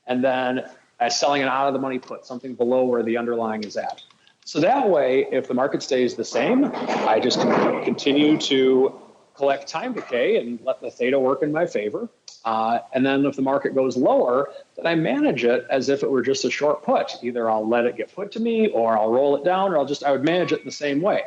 and then selling an out of the money put, something below where the underlying is at. So that way, if the market stays the same, I just continue to collect time decay and let the theta work in my favor. And then if the market goes lower, then I manage it as if it were just a short put. Either I'll let it get put to me, or I'll roll it down, or I would manage it in the same way.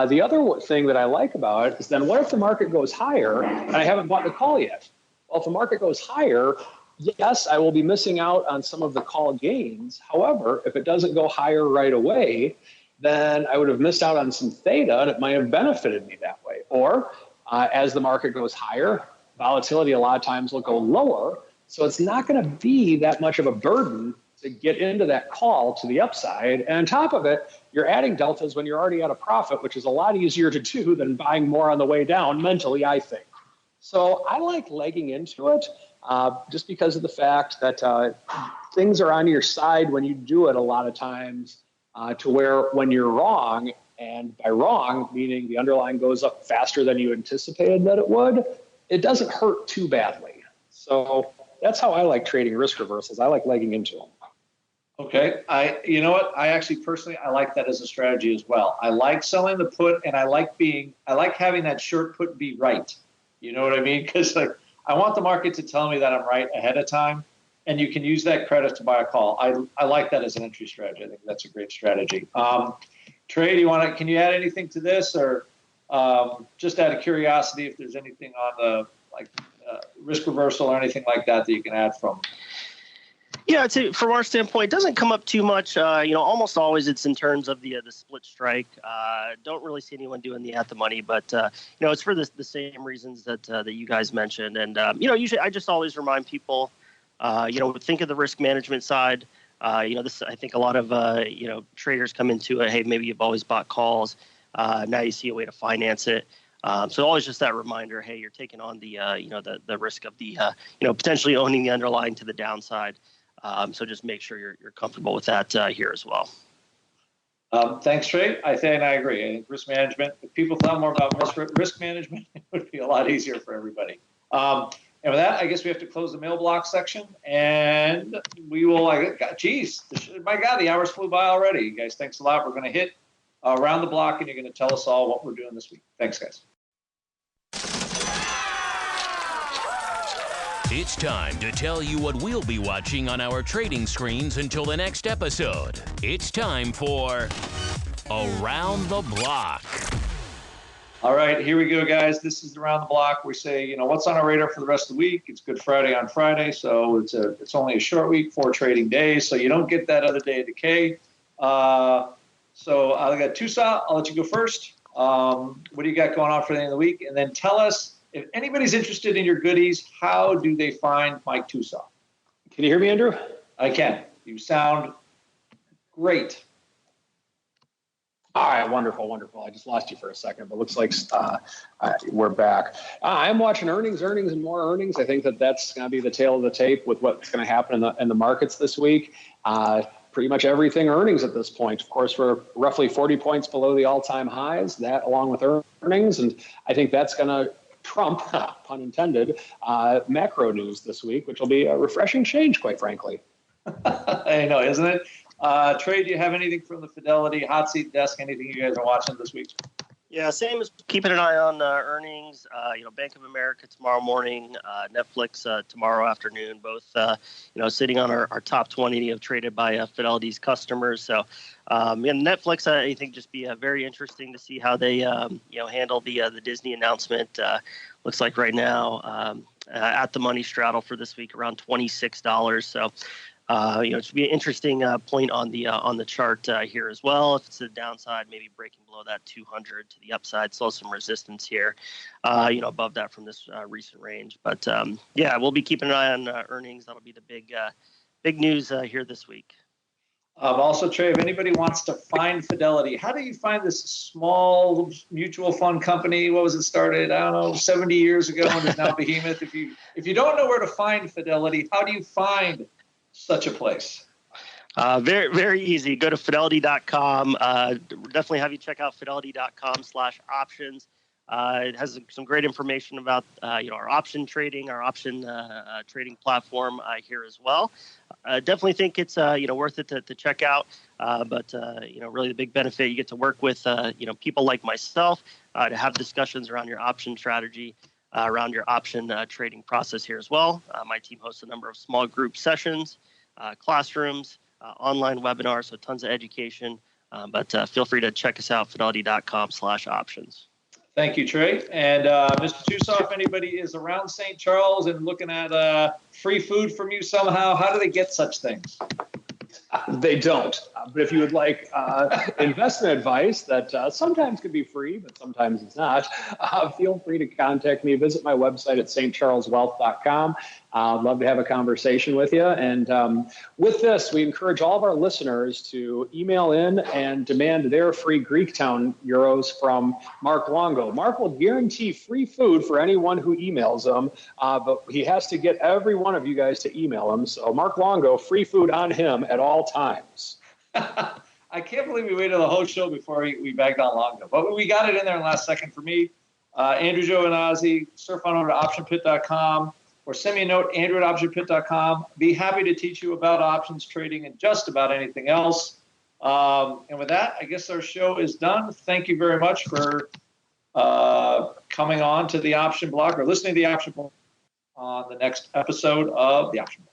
The other thing that I like about it is then what if the market goes higher and I haven't bought the call yet? Well, if the market goes higher, yes, I will be missing out on some of the call gains. However, if it doesn't go higher right away, then I would have missed out on some theta, and it might have benefited me that way. Or as the market goes higher, volatility a lot of times will go lower. So it's not going to be that much of a burden to get into that call to the upside. And on top of it, you're adding deltas when you're already at a profit, which is a lot easier to do than buying more on the way down mentally, I think. So I like legging into it just because of the fact that things are on your side when you do it a lot of times, to where when you're wrong, and by wrong, meaning the underlying goes up faster than you anticipated that it would, it doesn't hurt too badly. So that's how I like trading risk reversals. I like legging into them. Okay. You know what? I actually personally, I like that as a strategy as well. I like selling the put, and I like having that short put be right. You know what I mean? Because I want the market to tell me that I'm right ahead of time, and you can use that credit to buy a call. I like that as an entry strategy. I think that's a great strategy. Trey, can you add anything to this, or just out of curiosity, if there's anything on the risk reversal or anything like that you can add from? Yeah, I'd say from our standpoint, it doesn't come up too much. Almost always it's in terms of the split strike. Don't really see anyone doing the at the money, but it's for the same reasons that you guys mentioned. And usually I just always remind people, think of the risk management side. This, I think a lot of traders come into it. Hey, maybe you've always bought calls. Now you see a way to finance it. So always just that reminder. Hey, you're taking on the risk of the potentially owning the underlying to the downside. So just make sure you're comfortable with that here as well. Thanks, Trey. I agree. I think risk management, if people thought more about risk management, it would be a lot easier for everybody. And with that, I guess we have to close the mail block section, and we will, my God, the hours flew by already. You guys, thanks a lot. We're going to hit around the block, and you're going to tell us all what we're doing this week. Thanks, guys. It's time to tell you what we'll be watching on our trading screens until the next episode. It's time for Around the Block. All right, here we go, guys. This is Around the Block. We say, what's on our radar for the rest of the week? It's Good Friday on Friday, so it's only a short week, 4 trading days, so you don't get that other day of decay. So I got Tusa. I'll let you go first. What do you got going on for the end of the week? And then tell us, if anybody's interested in your goodies, how do they find Mike Tusa? Can you hear me, Andrew? I can. You sound great. All right, wonderful. I just lost you for a second, but looks like we're back. I'm watching earnings, and more earnings. I think that's going to be the tail of the tape with what's going to happen in the markets this week. Pretty much everything earnings at this point. Of course, we're roughly 40 points below the all-time highs, that along with earnings, and I think that's going to trump, pun intended, macro news this week, which will be a refreshing change, quite frankly. I know, isn't it? Trey, do you have anything from the Fidelity hot seat desk? Anything you guys are watching this week? Yeah, same as keeping an eye on earnings. Bank of America tomorrow morning, Netflix tomorrow afternoon. Both, sitting on our top 20 of traded by Fidelity's customers. So, Netflix, I think, just be very interesting to see how they, handle the Disney announcement. Looks like right now at the money straddle for this week around $26. So. It should be an interesting point on the chart here as well. If it's the downside, maybe breaking below that 200 to the upside, still some resistance here, above that from this recent range. But we'll be keeping an eye on earnings. That'll be the big news here this week. Also, Trey, if anybody wants to find Fidelity, how do you find this small mutual fund company? What was it started? I don't know, 70 years ago, and is now behemoth. If you don't know where to find Fidelity, how do you find such a place? Very, very easy. Go to fidelity.com. Definitely have you check out fidelity.com/options. It has some great information about, our option trading, our option trading platform here as well. Definitely think it's, worth it to check out. But really the big benefit, you get to work with, people like myself to have discussions around your option strategy. Around your option trading process here as well. My team hosts a number of small group sessions, classrooms, online webinars, so tons of education. But feel free to check us out, fidelity.com/options. Thank you, Trey. And Mr. Tusa, if anybody is around St. Charles and looking at free food from you somehow, how do they get such things? They don't. But if you would like investment advice that sometimes can be free, but sometimes it's not, feel free to contact me. Visit my website at stcharleswealth.com. I'd love to have a conversation with you. And with this, we encourage all of our listeners to email in and demand their free Greektown euros from Mark Longo. Mark will guarantee free food for anyone who emails him, but he has to get every one of you guys to email him. So Mark Longo, free food on him at all times. I can't believe we waited the whole show before we bagged on Longo, but we got it in there in the last second for me. Andrew Giovinazzi, surf on over to optionpit.com or send me a note, andrew@optionpit.com. Be happy to teach you about options trading and just about anything else. And with that, I guess our show is done. Thank you very much for coming on to the Option Block or listening to the Option Block on the next episode of the Option Block.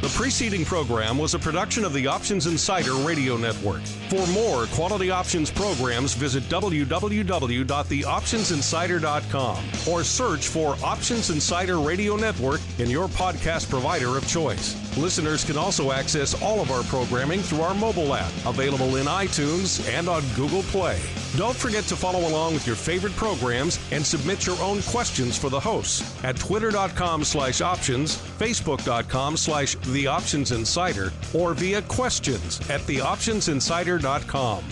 The preceding program was a production of the Options Insider Radio Network. For more quality options programs, visit www.theoptionsinsider.com or search for Options Insider Radio Network in your podcast provider of choice. Listeners can also access all of our programming through our mobile app, available in iTunes and on Google Play. Don't forget to follow along with your favorite programs and submit your own questions for the hosts at twitter.com/options, facebook.com/theoptionsinsider, or via questions at theoptionsinsider.com.